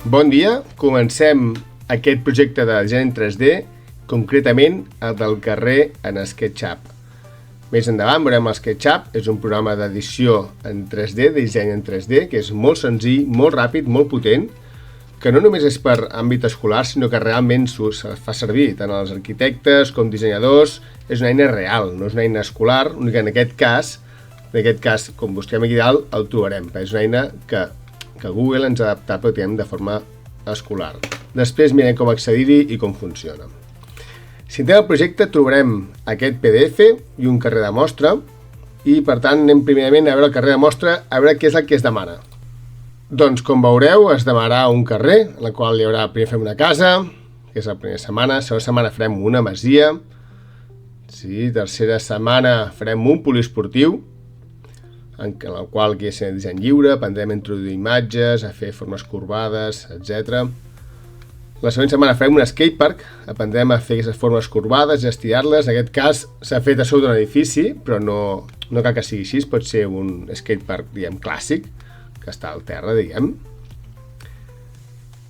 Bon dia, comencem aquest projecte de disseny en 3D, concretament el del carrer en SketchUp. Més endavant veurem el SketchUp, és un programa d'edició en 3D, de disseny en 3D, que és molt senzill, molt ràpid, molt potent, que no només és per àmbit escolar, sinó que realment se fa servir tant als arquitectes com dissenyadors. És una eina real, no és una eina escolar, única en aquest cas, com busquem aquí dalt, el trobarem, perquè és una eina que Google ens ha adaptat pràcticament de forma escolar. Després mirem com accedir-hi i com funciona. Si entrem al projecte trobarem aquest PDF i un carrer de mostra i per tant anem primerament a veure el carrer de mostra, a veure què és el que es demana. Doncs com veureu es demanarà un carrer en el qual hi haurà, primer fem una casa, que és la primera setmana, segona setmana farem una masia, tercera setmana farem un poliesportiu, en el qual aquí és disseny lliure, aprendrem a introduir imatges, a fer formes corbades, etc. La següent setmana farem un skatepark, aprendrem a fer aquestes formes corbades i estirar-les. En aquest cas s'ha fet a sobre d'un edifici, però no cal que sigui així, pot ser un skatepark, diguem, clàssic, que està al terra, diguem.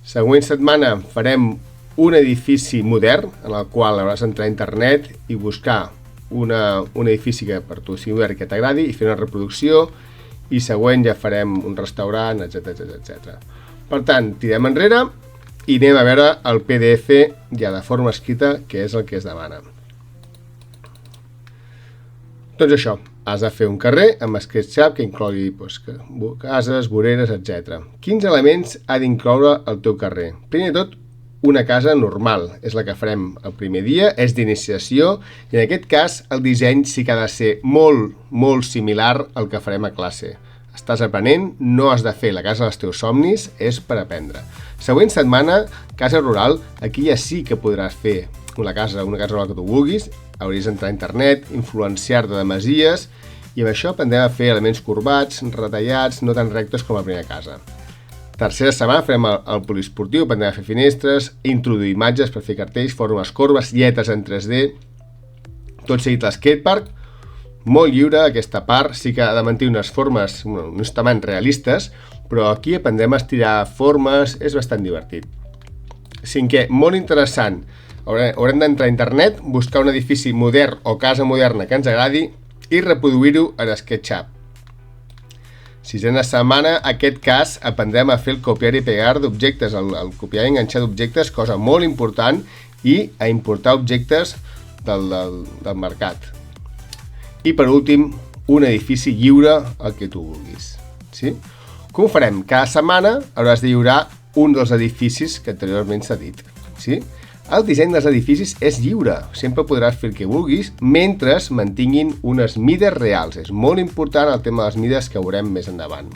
Següent setmana farem un edifici modern, en el qual hauràs d'entrar a internet i buscar un edifici que per tu sigui modern i que t'agradi i fer una reproducció, i següent ja farem un restaurant, etc. Per tant, tirem enrere i anem a veure el PDF ja de forma escrita, que és el que es demana. Doncs això, has de fer un carrer amb SketchUp que inclogui cases, voreres, etc. Quins elements ha d'incloure el teu carrer? Primer de tot, una casa normal, és la que farem el primer dia, és d'iniciació, i en aquest cas el disseny sí que ha de ser molt similar al que farem a classe. Estàs aprenent, no has de fer la casa dels teus somnis, és per aprendre. Següent setmana, casa rural, aquí ja sí que podràs fer una casa rural que tu vulguis, hauries d'entrar a internet, influenciar-te de masies, i amb això aprendrem a fer elements corbats, retallats, no tan rectes com la primera casa. Tercera setmana farem el poliesportiu, aprendrem a fer finestres, introduir imatges per fer cartells, formes corbes, lletres en 3D, tot seguit l'escatepark, molt lliure aquesta part, sí que ha de mantenir unes formes, uns tamanys realistes, però aquí aprendrem a estirar formes, és bastant divertit. Cinquè, molt interessant, haurem d'entrar a internet, buscar un edifici modern o casa moderna que ens agradi i reproduir-ho en SketchUp. Sisena setmana, aquest cas, aprendrem a fer el copiar i pegar d'objectes, el copiar i enganxar d'objectes, cosa molt important, i a importar objectes del mercat. I per últim, un edifici lliure, el que tu vulguis. Com ho farem? Cada setmana hauràs de lliurar un dels edificis que anteriorment s'ha dit. El disseny dels edificis és lliure, sempre podràs fer el que vulguis mentre mantinguin unes mides reals. És molt important el tema de les mides que veurem més endavant.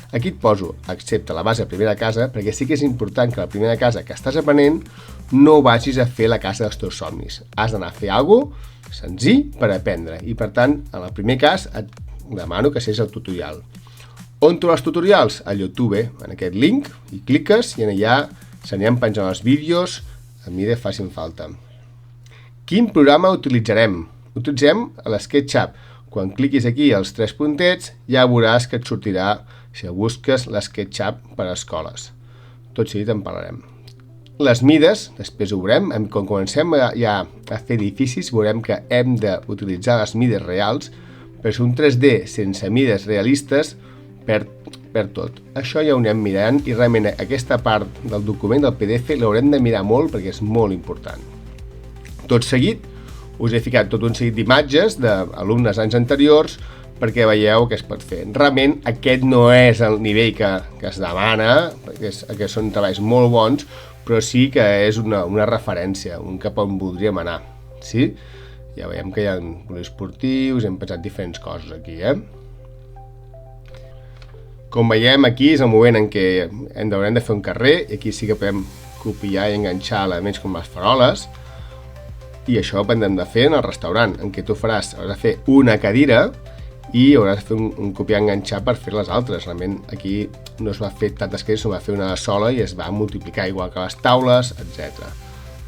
Aquí et poso, excepte la base de primera casa, perquè sí que és important que la primera casa que estàs aprenent no vagis a fer la casa dels teus somnis. Has d'anar a fer alguna cosa senzill per aprendre i per tant, en el primer cas, et demano que segueixis el tutorial. On trobes els tutorials? A YouTube, en aquest link, hi cliques i allà s'aniran penjant els vídeos a mesura que facin falta. Quin programa utilitzarem? Utilitzem l'SketchUp. Quan cliquis aquí els tres puntets ja veuràs que et sortirà, si busques, l'SketchUp per a escoles. Tot seguit en parlarem. Les mides, després ho veurem, quan comencem ja a fer edificis veurem que hem d'utilitzar les mides reals, però un 3D sense mides realistes perd tot. Això ja ho anem mirant i realment aquesta part del document del PDF l'haurem de mirar molt perquè és molt important. Tot seguit us he ficat tot un seguit d'imatges d'alumnes anys anteriors perquè veieu què es pot fer. Realment aquest no és el nivell que es demana, perquè són treballs molt bons, però sí que és una referència, un cap on voldríem anar. Ja veiem que hi ha poliesportius, hem pensat diferents coses aquí, Com veiem, aquí és el moment en què haurem de fer un carrer, i aquí sí que podem copiar i enganxar elements com les faroles, i això ho hem de fer en el restaurant, en què tu hauràs de fer una cadira i hauràs de fer un copiar i enganxar per fer les altres. Realment aquí no es va fer tantes cadires, no va fer una sola i es va multiplicar igual que les taules, etc.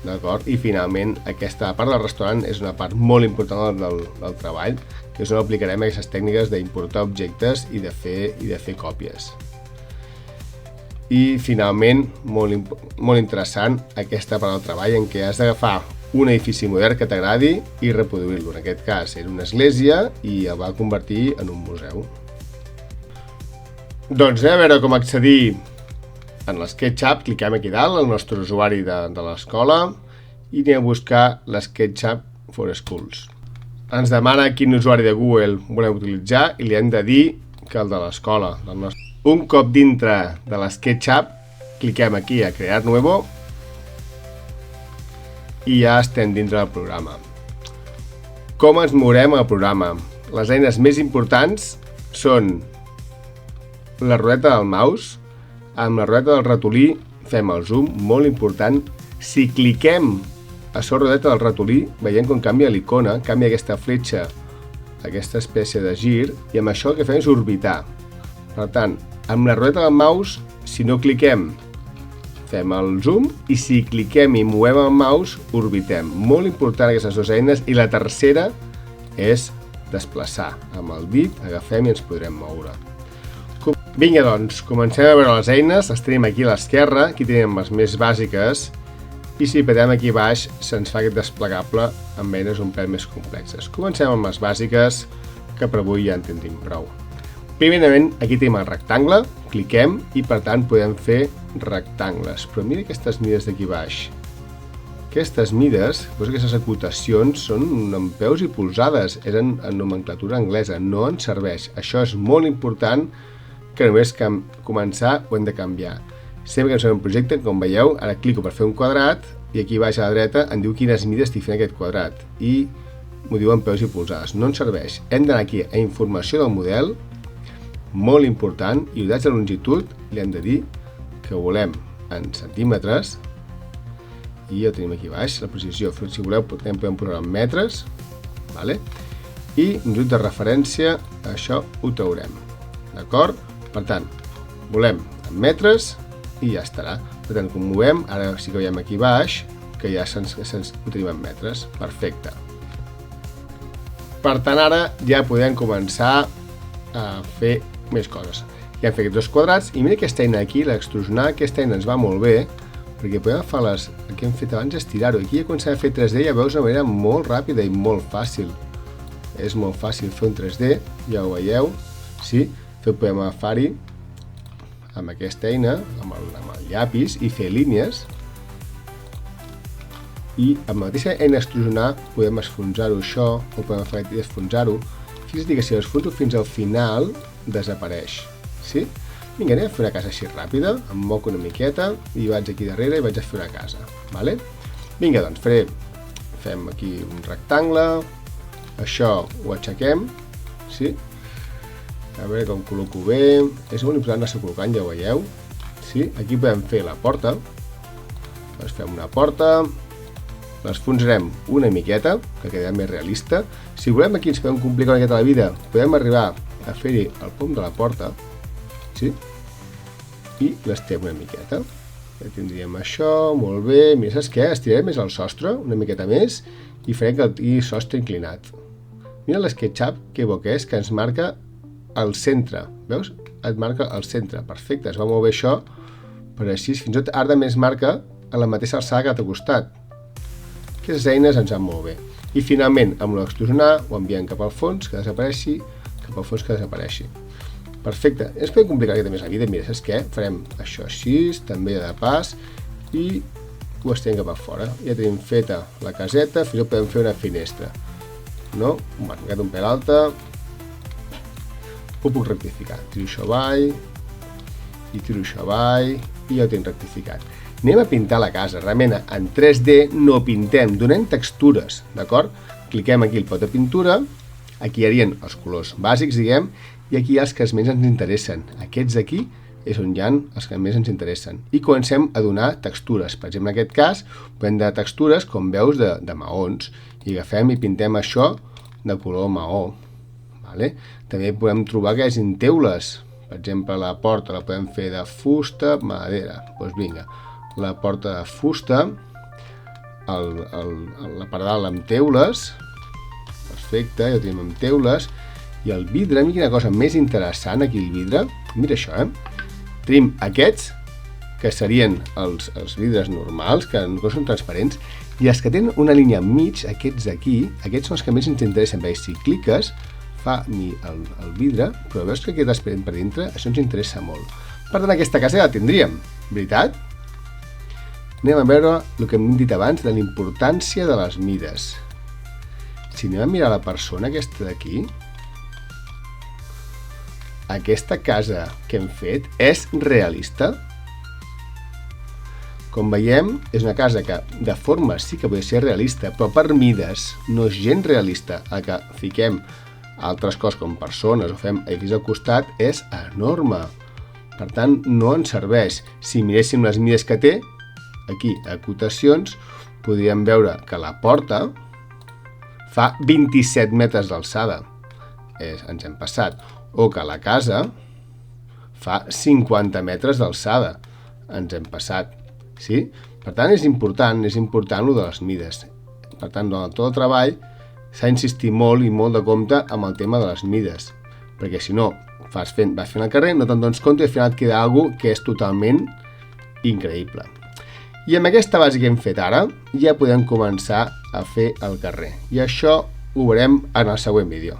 D'acord? I finalment aquesta part del restaurant és una part molt important del treball, que és on aplicarem aquestes tècniques d'importar objectes i de fer còpies. I finalment, molt interessant, aquesta part del treball en què has d'agafar un edifici modern que t'agradi i reproduir-lo. En aquest cas era una església i el va convertir en un museu. Doncs anem a veure com accedir en l'SketchUp. Cliquem aquí dalt, el nostre usuari de l'escola, i anem a buscar l'SketchUp for Schools. Ens demana quin usuari de Google volem utilitzar i li hem de dir que el de l'escola. Un cop dintre de l'SketchUp, cliquem aquí a crear nuevo i ja estem dintre del programa. Com ens mourem al programa? Les eines més importants són la rodeta del mouse. Amb la rodeta del ratolí fem el zoom, molt important. Si cliquem a la rodeta del ratolí, veiem com canvia l'icona, canvia aquesta fletxa, aquesta espècie de gir, i amb això el que fem és orbitar. Per tant, amb la rodeta del mouse, si no cliquem, fem el zoom, i si cliquem i movem el mouse, orbitem. Molt important aquestes dues eines. I la tercera és desplaçar. Amb el dit agafem i ens podrem moure. Vinga, doncs, comencem a veure les eines. Les tenim aquí a l'esquerra, aquí tenim les més bàsiques, i si apretem aquí baix se'ns fa aquest desplegable amb eines un pèl més complexes. Comencem amb les bàsiques, que per avui ja en tindrim prou. Primerament, aquí tenim el rectangle, cliquem i per tant podem fer rectangles. Però mira aquestes mides d'aquí baix. Aquestes mides, aquestes acotacions, són en peus i polzades, eren en nomenclatura anglesa, no ens serveix. Això és molt important, que només començar ho hem de canviar. Sempre que ens fem un projecte, com veieu, ara clico per fer un quadrat i aquí baix a la dreta em diu quines mides estic fent aquest quadrat i m'ho diu en peus i polzades. No ens serveix. Hem d'anar aquí a informació del model, molt important, i unitats de longitud li hem de dir que volem en centímetres i ja ho tenim aquí baix, la precisió. Si voleu podem posar en metres, vale? I longitud de referència, això ho traurem, d'acord? Per tant, volem en metres i ja estarà. Per tant, com movem, ara sí que veiem aquí baix que ja ho tenim en metres. Perfecte. Per tant, ara ja podem començar a fer més coses. Ja hem fet aquests dos quadrats i mira aquesta eina aquí, l'extrusionar, aquesta eina ens va molt bé perquè podem agafar el que hem fet abans, estirar-ho. Aquí ja comencem a fer 3D, ja veus, de manera molt ràpida i molt fàcil. És molt fàcil fer un 3D, ja ho veieu, sí? Podem agafar-hi amb aquesta eina, amb el llapis, i fer línies. I amb la mateixa eina extrusionar podem esfonsar-ho això, o podem fer esfonsar-ho. Fixa't que si l'esfonso fins al final, desapareix. Sí? Vinga, anem a fer una casa així ràpida, em moc una miqueta i vaig aquí darrere i vaig a fer una casa. Vale? Vinga, doncs fem aquí un rectangle, això ho aixequem, sí? A veure com col·loco bé, és molt important anar-se col·locant, ja ho veieu. Sí? Aquí podem fer la porta, doncs fem una porta, l'esfonsarem una miqueta, que quedarà més realista. Si volem aquí ens podem complicar una miqueta la vida, podem arribar a fer-hi el pom de la porta, sí? I l'estem una miqueta. Ja tindríem això, molt bé. Mira, saps què? Estirarem més el sostre, una miqueta més, i farem que tingui sostre inclinat. Mira l'SketchUp, que bo que és, que ens marca el centre. Veus? Et marca el centre. Perfecte, es va molt bé això, però així fins i tot ara més marca a la mateixa alçada que a l'altre costat. Aquestes eines ens van molt bé. I finalment, amb l'extrusionar, ho enviem cap al fons, que desapareixi, cap al fons que desapareixi. Perfecte. Ens podem complicar aquesta més la vida. Mira, saps què? Farem això així, també de pas, i ho estem cap a fora. Ja tenim feta la caseta, fins i tot podem fer una finestra. No? M'ha quedat un pèl alta. Ho puc rectificar. Tiro això avall, i tiro això avall, i ja ho tinc rectificat. Anem a pintar la casa. Realment, en 3D no pintem, donem textures, d'acord? Cliquem aquí el pot de pintura, aquí hi haurien els colors bàsics, diguem, i aquí hi ha els que més ens interessen. Aquests d'aquí és on hi ha els que més ens interessen. I comencem a donar textures. Per exemple, en aquest cas, podem donar textures, com veus, de maons. I agafem i pintem això de color maó. Vale? També podem trobar que hi hagi teules. Per exemple, la porta la podem fer de fusta, madera. Doncs vinga, la porta de fusta, la pardal amb teules. Perfecte, ja ho tenim amb teules. I el vidre, mira quina cosa més interessant aquí el vidre. Mira això, Tenim aquests que serien els vidres normals, que no són transparents, i els que tenen una línia enmig, aquests d'aquí, aquests són els que més ens interessen. Veus, si cliques, fa el vidre, però veus que queda transparent per dintre, això ens interessa molt. Per tant, aquesta casa ja la tindríem, veritat? Anem a veure el que hem dit abans de la importància de les mides. Si anem a mirar la persona aquesta d'aquí, aquesta casa que hem fet és realista? Com veiem, és una casa que de forma sí que podria ser realista, però per mides no és gens realista. El que fiquem altres coses com persones o fem edificis al costat és enorme. Per tant, no ens serveix. Si miréssim les mides que té, aquí a cotacions, podríem veure que la porta fa 27 metres d'alçada. Ens hem passat. O que la casa fa 50 metres d'alçada. Ens hem passat. Sí? Per tant, és important el de les mides. Per tant, durant tot el treball s'ha d'insistir molt i molt de compte amb el tema de les mides. Perquè si no, vas fent el carrer, no te'n dones compte i al final et queda alguna cosa que és totalment increïble. I amb aquesta base que hem fet ara, ja podem començar a fer el carrer. I això ho veurem en el següent vídeo.